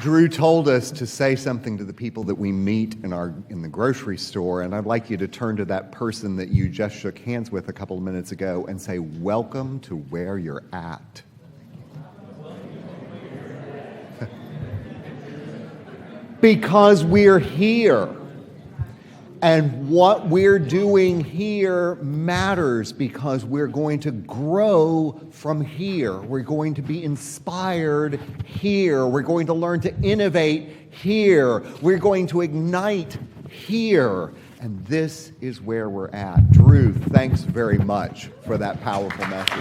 Drew told us to say something to the people that we meet in the grocery store, and I'd like you to turn to that person that you just shook hands with a couple of minutes ago and say, "Welcome to where you're at." Because we're here. And what we're doing here matters because we're going to grow from here. We're going to be inspired here. We're going to learn to innovate here. We're going to ignite here. And this is where we're at. Drew, thanks very much for that powerful message.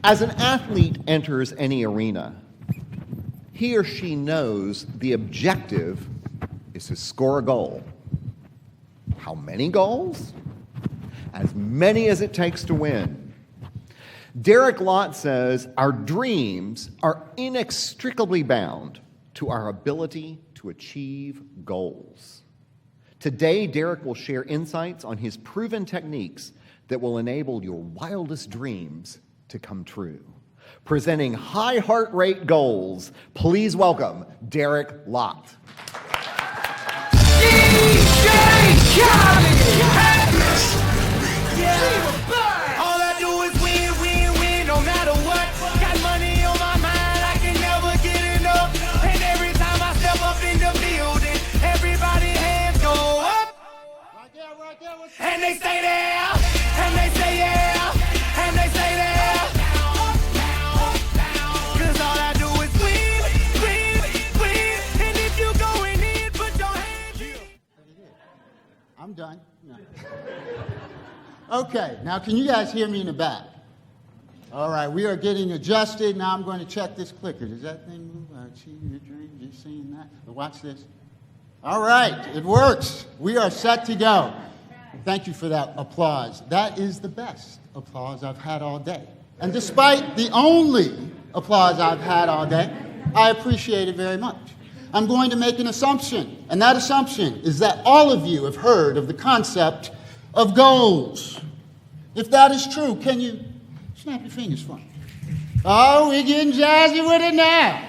As an athlete enters any arena, he or she knows the objective is to score a goal. How many goals? As many as it takes to win. Lott says our dreams are inextricably bound to our ability to achieve goals. Today, Derek will share insights on his proven techniques that will enable your wildest dreams to come true. Presenting high heart rate goals, please welcome Lott. All I do is win, win, win, no matter what. Got money on my mind, I can never get enough. And every time I step up in the building, everybody's hands go up. Right there, and they stay there, and they say yeah, and they say there. I'm done. No. Okay, now can you guys hear me in the back? All right, we are getting adjusted. Now I'm going to check this clicker. Does that thing move? Achieving your dreams, you seeing that? Watch this. All right, it works. We are set to go. Thank you for that applause. That is the best applause I've had all day. And despite the only applause I've had all day, I appreciate it very much. I'm going to make an assumption, and that assumption is that all of you have heard of the concept of goals. If that is true, can you snap your fingers for me? Oh, we're getting jazzy with it now.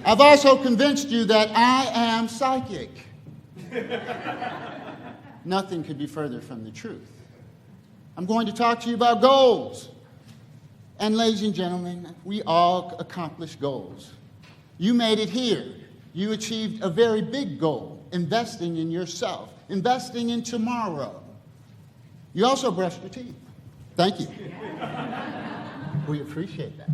I've also convinced you that I am psychic. Nothing could be further from the truth. I'm going to talk to you about goals. And ladies and gentlemen, we all accomplish goals. You made it here. You achieved a very big goal, investing in yourself, investing in tomorrow. You also brushed your teeth. Thank you. We appreciate that.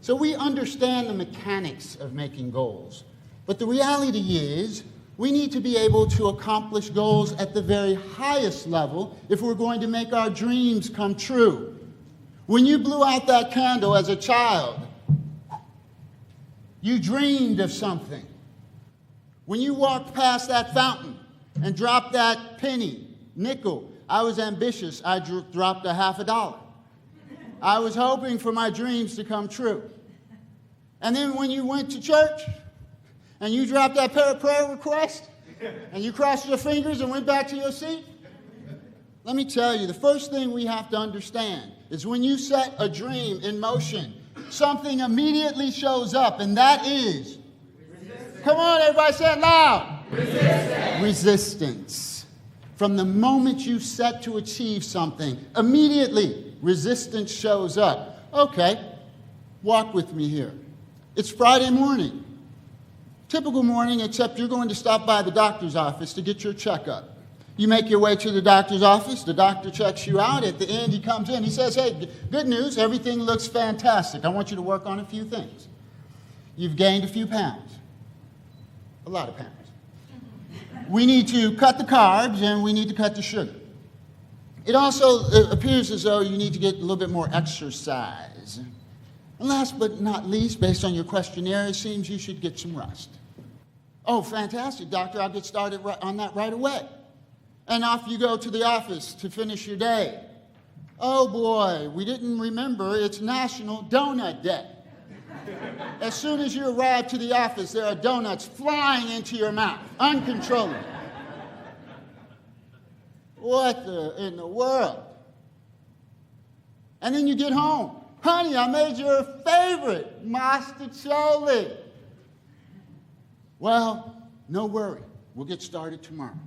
So we understand the mechanics of making goals. But the reality is, we need to be able to accomplish goals at the very highest level if we're going to make our dreams come true. When you blew out that candle as a child, you dreamed of something. When you walked past that fountain and dropped that penny, nickel, I was ambitious. I dropped $50. I was hoping for my dreams to come true. And then when you went to church and you dropped that prayer request and you crossed your fingers and went back to your seat, let me tell you, the first thing we have to understand is when you set a dream in motion, something immediately shows up, and that is, come on, everybody say it loud. Resistance. From the moment you set to achieve something, immediately resistance shows up. Okay, walk with me here. It's Friday morning. Typical morning, except you're going to stop by the doctor's office to get your checkup. You make your way to the doctor's office. The doctor checks you out. At the end, he comes in. He says, hey, good news. Everything looks fantastic. I want you to work on a few things. You've gained a few pounds. A lot of pounds. We need to cut the carbs, and we need to cut the sugar. It also appears as though you need to get a little bit more exercise. And last but not least, based on your questionnaire, it seems you should get some rest. Oh, fantastic, doctor. I'll get started on that right away. And off you go to the office to finish your day. Oh boy, we didn't remember it's National Donut Day. As soon as you arrive to the office, there are donuts flying into your mouth, uncontrollably. What in the world? And then you get home. Honey, I made your favorite, mostaccioli. Well, no worry. We'll get started tomorrow.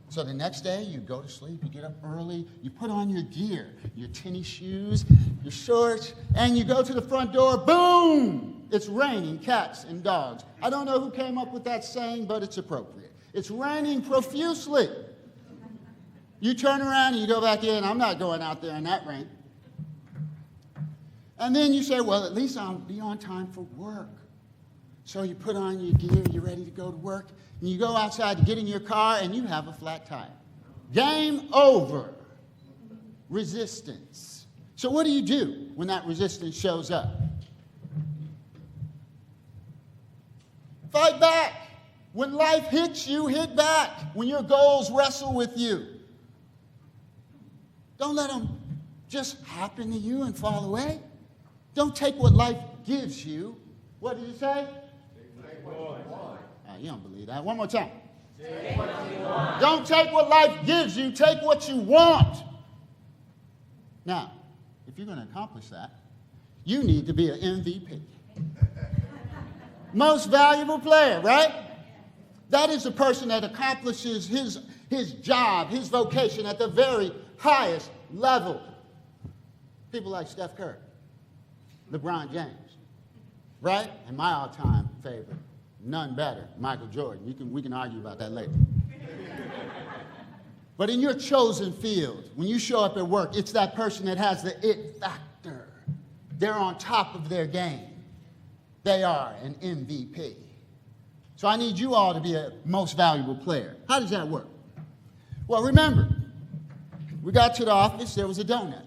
So the next day, you go to sleep, you get up early, you put on your gear, your tennis shoes, your shorts, and you go to the front door, boom! It's raining cats and dogs. I don't know who came up with that saying, but it's appropriate. It's raining profusely. You turn around and you go back in. I'm not going out there in that rain. And then you say, well, at least I'll be on time for work. So you put on your gear, you're ready to go to work, and you go outside to get in your car, and you have a flat tire. Game over. Resistance. So what do you do when that resistance shows up? Fight back. When life hits you, hit back. When your goals wrestle with you. Don't let them just happen to you and fall away. Don't take what life gives you. What did you say? Take what you want. You don't believe that. One more time. Take what you want. Don't take what life gives you. Take what you want. Now, if you're going to accomplish that, you need to be an MVP. Most valuable player, right? That is the person that accomplishes his job, his vocation at the very highest level. People like Steph Curry, LeBron James, right? And my all-time favorite, none better, Michael Jordan. We can argue about that later. But in your chosen field, when you show up at work, it's that person that has the it factor. They're on top of their game. They are an MVP. So I need you all to be a most valuable player. How does that work? Well, remember, we got to the office, there was a donut.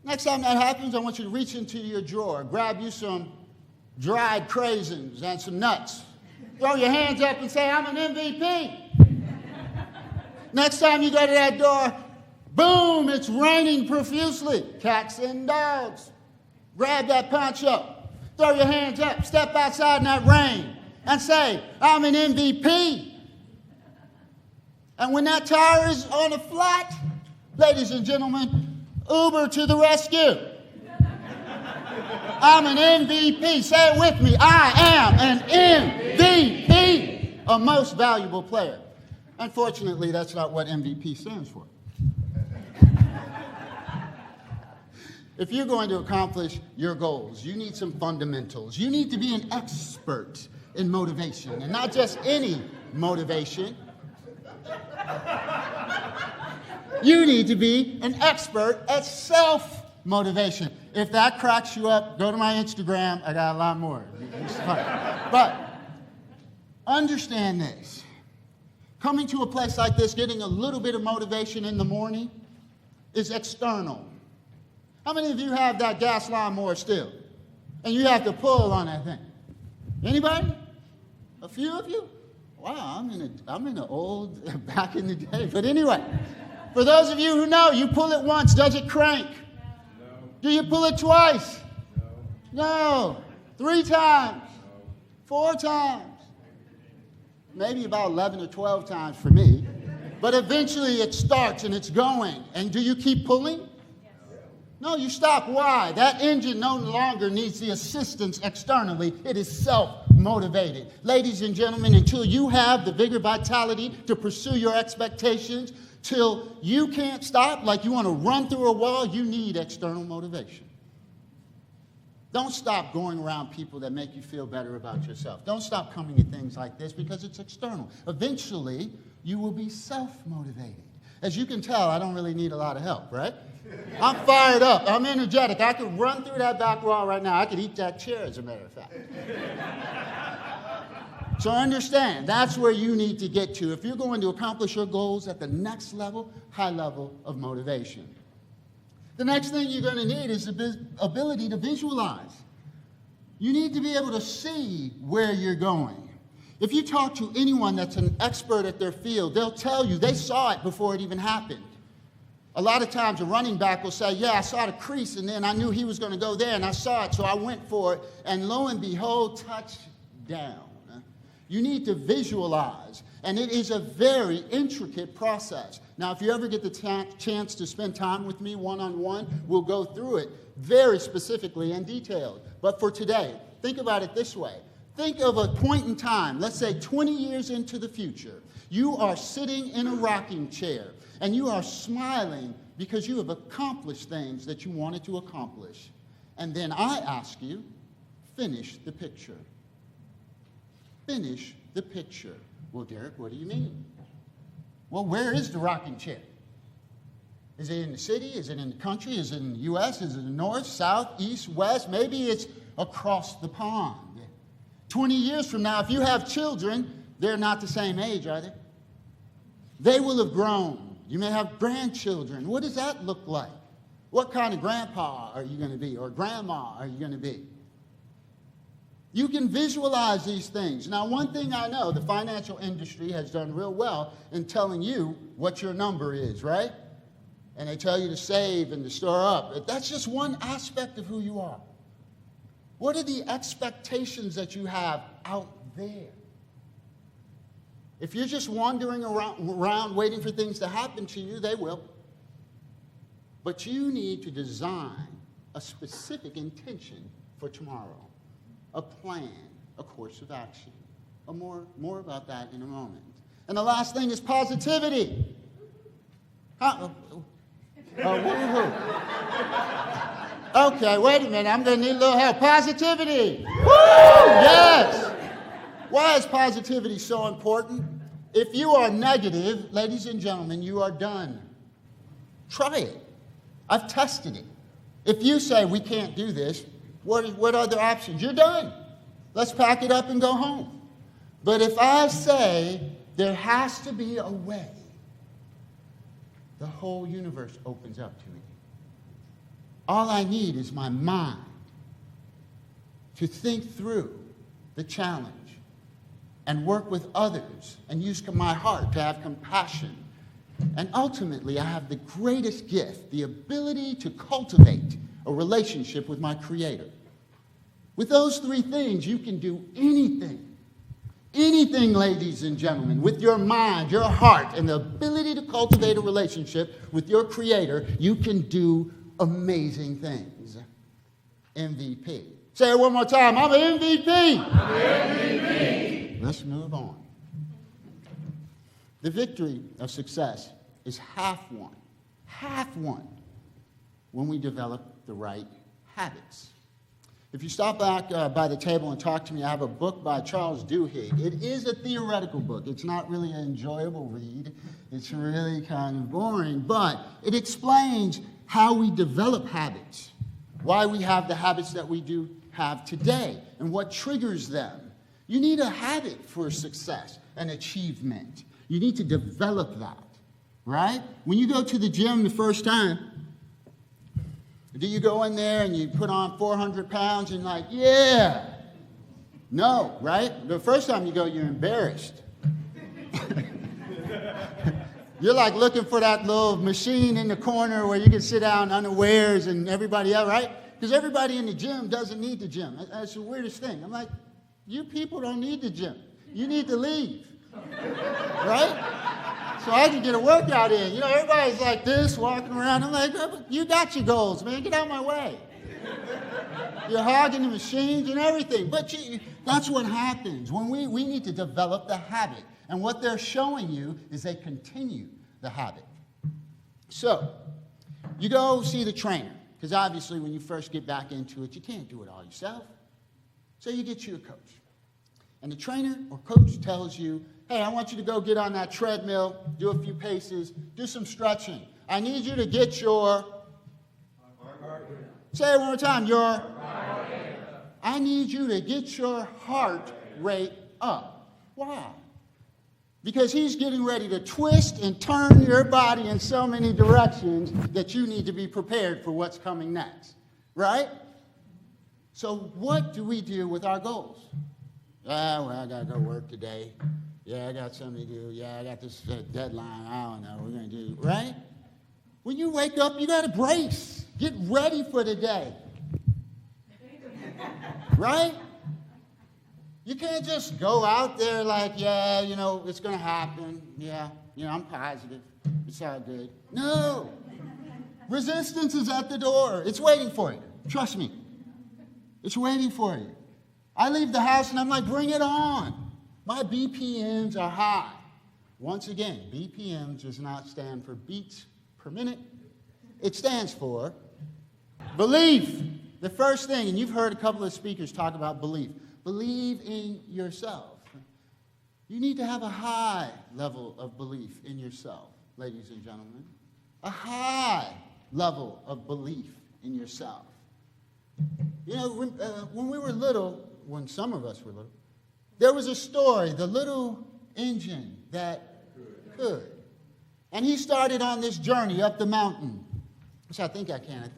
Next time that happens, I want you to reach into your drawer, grab you some dried craisins and some nuts. Throw your hands up and say, I'm an MVP. Next time you go to that door, boom, it's raining profusely. Cats and dogs. Grab that poncho. Throw your hands up. Step outside in that rain and say, I'm an MVP. And when that tire is on a flat, ladies and gentlemen, Uber to the rescue. I'm an MVP. Say it with me. I am an MVP, a most valuable player. Unfortunately, that's not what MVP stands for. If you're going to accomplish your goals, you need some fundamentals. You need to be an expert in motivation, and not just any motivation. You need to be an expert at self-motivation. If that cracks you up, go to my Instagram. I got a lot more. But understand this. Coming to a place like this, getting a little bit of motivation in the morning is external. How many of you have that gas lawnmower still? And you have to pull on that thing. Anybody? A few of you? Wow, I'm in an old, back in the day. But anyway, for those of you who know, you pull it once, does it crank? No. Do you pull it twice? No. No. 3 times? No. 4 times? Maybe about 11 or 12 times for me. But eventually it starts and it's going. And do you keep pulling? No, you stop. Why? That engine no longer needs the assistance externally. It is self-motivated. Ladies and gentlemen, until you have the vigor, vitality to pursue your expectations, till you can't stop, like you want to run through a wall, you need external motivation. Don't stop going around people that make you feel better about yourself. Don't stop coming at things like this because it's external. Eventually, you will be self-motivated. As you can tell, I don't really need a lot of help, right? I'm fired up. I'm energetic. I could run through that back wall right now. I could eat that chair, as a matter of fact. So understand, that's where you need to get to if you're going to accomplish your goals at the next level, high level of motivation. The next thing you're going to need is the ability to visualize. You need to be able to see where you're going. If you talk to anyone that's an expert at their field, they'll tell you they saw it before it even happened. A lot of times a running back will say, yeah, I saw the crease and then I knew he was going to go there and I saw it, so I went for it. And lo and behold, touchdown. You need to visualize. And it is a very intricate process. Now, if you ever get the chance to spend time with me one-on-one, we'll go through it very specifically and detailed. But for today, think about it this way. Think of a point in time, let's say 20 years into the future. You are sitting in a rocking chair, and you are smiling because you have accomplished things that you wanted to accomplish. And then I ask you, finish the picture. Finish the picture. Well, Derek, what do you mean? Well, where is the rocking chair? Is it in the city? Is it in the country? Is it in the U.S.? Is it in the north, south, east, west? Maybe it's across the pond. 20 years from now, if you have children, they're not the same age, are they? They will have grown. You may have grandchildren. What does that look like? What kind of grandpa are you going to be, or grandma are you going to be? You can visualize these things. Now, one thing I know, the financial industry has done real well in telling you what your number is, right? And they tell you to save and to store up. But that's just one aspect of who you are. What are the expectations that you have out there? If you're just wandering around waiting for things to happen to you, they will. But you need to design a specific intention for tomorrow, a plan, a course of action. More about that in a moment. And the last thing is positivity. Okay, wait a minute. I'm going to need a little help. Positivity. Woo! Yes. Why is positivity so important? If you are negative, ladies and gentlemen, you are done. Try it. I've tested it. If you say, we can't do this, what other options? You're done. Let's pack it up and go home. But if I say, there has to be a way, the whole universe opens up to me. All I need is my mind to think through the challenge and work with others and use my heart to have compassion. And ultimately, I have the greatest gift, the ability to cultivate a relationship with my Creator. With those three things, you can do anything. Anything, ladies and gentlemen, with your mind, your heart, and the ability to cultivate a relationship with your Creator, you can do amazing things. MVP. Say it one more time. I'm an MVP. I'm an MVP. Let's move on. The victory of success is half won when we develop the right habits. If you stop back by the table and talk to me, I have a book by Charles Duhigg. It is a theoretical book. It's not really an enjoyable read. It's really kind of boring, but it explains how we develop habits, why we have the habits that we do have today, and what triggers them. You need a habit for success and achievement. You need to develop that, right? When you go to the gym the first time, do you go in there and you put on 400 pounds and like, yeah? No, right? The first time you go, you're embarrassed. You're like looking for that little machine in the corner where you can sit down unawares and everybody else, right? Because everybody in the gym doesn't need the gym. That's the weirdest thing. I'm like, you people don't need the gym. You need to leave, right? So I can get a workout in. You know, everybody's like this, walking around. I'm like, you got your goals, man. Get out of my way. You're hogging the machines and everything. But that's what happens when we need to develop the habit. And what they're showing you is they continue the habit. So you go see the trainer. Because obviously when you first get back into it, you can't do it all yourself. So you get you a coach. And the trainer or coach tells you, hey, I want you to go get on that treadmill, do a few paces, do some stretching. I need you to get your... Say it one more time. I need you to get your heart rate up. Why? Because he's getting ready to twist and turn your body in so many directions that you need to be prepared for what's coming next. Right? So what do we do with our goals? Well, I got to go work today. Yeah, I got something to do. Yeah, I got this deadline. I don't know. We're going to do, right? When you wake up, you got to brace. Get ready for the day. Right? You can't just go out there like, yeah, it's going to happen. Yeah, I'm positive. It's all good. No. Resistance is at the door. It's waiting for you. Trust me. It's waiting for you. I leave the house and I'm like, bring it on. My BPMs are high. Once again, BPMs does not stand for beats per minute. It stands for belief. The first thing, and you've heard a couple of speakers talk about belief. Believe in yourself. You need to have a high level of belief in yourself, ladies and gentlemen. A high level of belief in yourself. When we were little, when some of us were little, there was a story, the little engine that could. And he started on this journey up the mountain. So I think I can,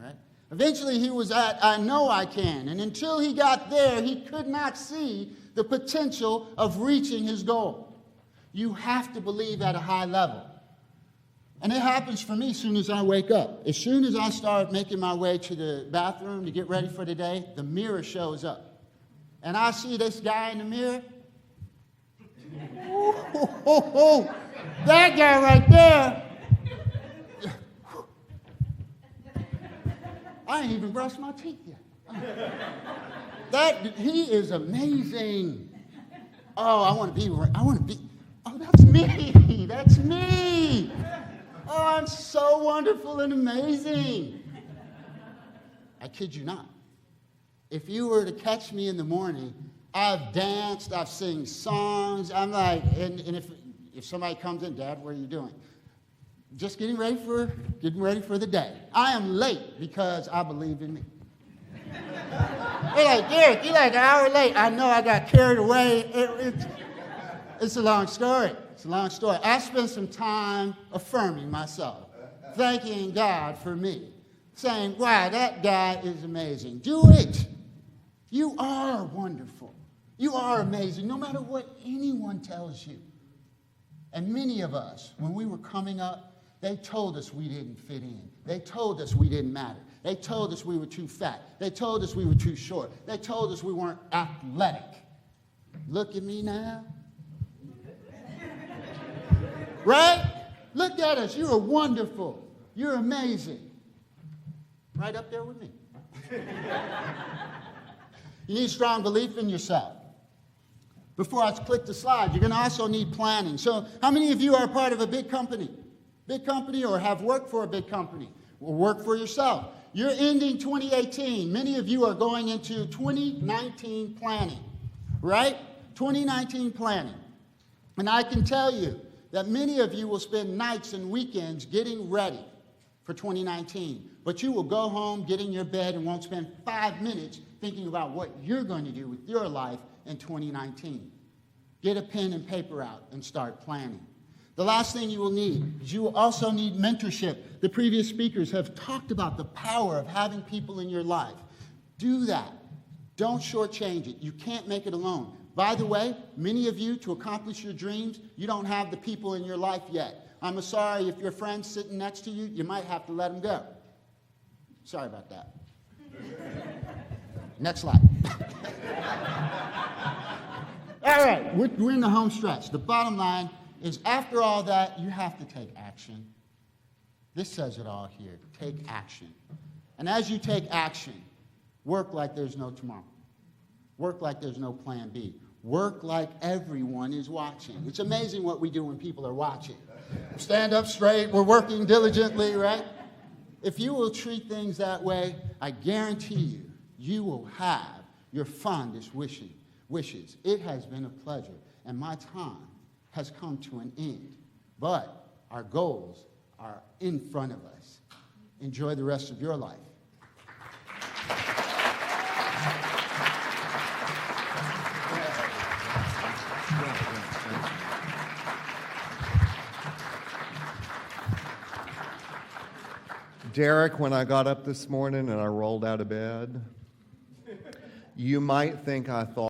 right? Eventually he was at, I know I can. And until he got there, he could not see the potential of reaching his goal. You have to believe at a high level. And it happens for me as soon as I wake up. As soon as I start making my way to the bathroom to get ready for the day, the mirror shows up. And I see this guy in the mirror. That guy right there. I ain't even brushed my teeth yet. He is amazing. Oh, that's me. That's me. Oh, I'm so wonderful and amazing. I kid you not. If you were to catch me in the morning, I've danced, I've sing songs. I'm like, and if somebody comes in, Dad, what are you doing? Just getting ready for the day. I am late because I believe in me. They're like, Derek, you're like an hour late. I know I got carried away. It's a long story. It's a long story. I spent some time affirming myself, thanking God for me, saying, wow, that guy is amazing. Do it. You are wonderful. You are amazing, no matter what anyone tells you. And many of us, when we were coming up, they told us we didn't fit in. They told us we didn't matter. They told us we were too fat. They told us we were too short. They told us we weren't athletic. Look at me now. Right? Look at us. You're wonderful. You're amazing. Right up there with me. You need strong belief in yourself. Before I click the slide, you're going to also need planning. So how many of you are a part of a big company? Big company, or have worked for a big company, or work for yourself? You're ending 2018. Many of you are going into 2019 planning, right? 2019 planning. And I can tell you that many of you will spend nights and weekends getting ready for 2019. But you will go home, get in your bed, and won't spend 5 minutes thinking about what you're going to do with your life in 2019. Get a pen and paper out and start planning. The last thing you will need is you will also need mentorship. The previous speakers have talked about the power of having people in your life. Do that. Don't shortchange it. You can't make it alone. By the way, many of you, to accomplish your dreams, you don't have the people in your life yet. I'm sorry, if your friend's sitting next to you, you might have to let them go. Sorry about that. Next slide. All right, we're in the home stretch. The bottom line is, after all that, you have to take action. This says it all here. Take action. And as you take action, work like there's no tomorrow. Work like there's no plan B. Work like everyone is watching. It's amazing what we do when people are watching. Stand up straight. We're working diligently, right? If you will treat things that way, I guarantee you, you will have your fondest wishes. It has been a pleasure, and my time has come to an end. But our goals are in front of us. Enjoy the rest of your life. Derek, when I got up this morning and I rolled out of bed, you might think I thought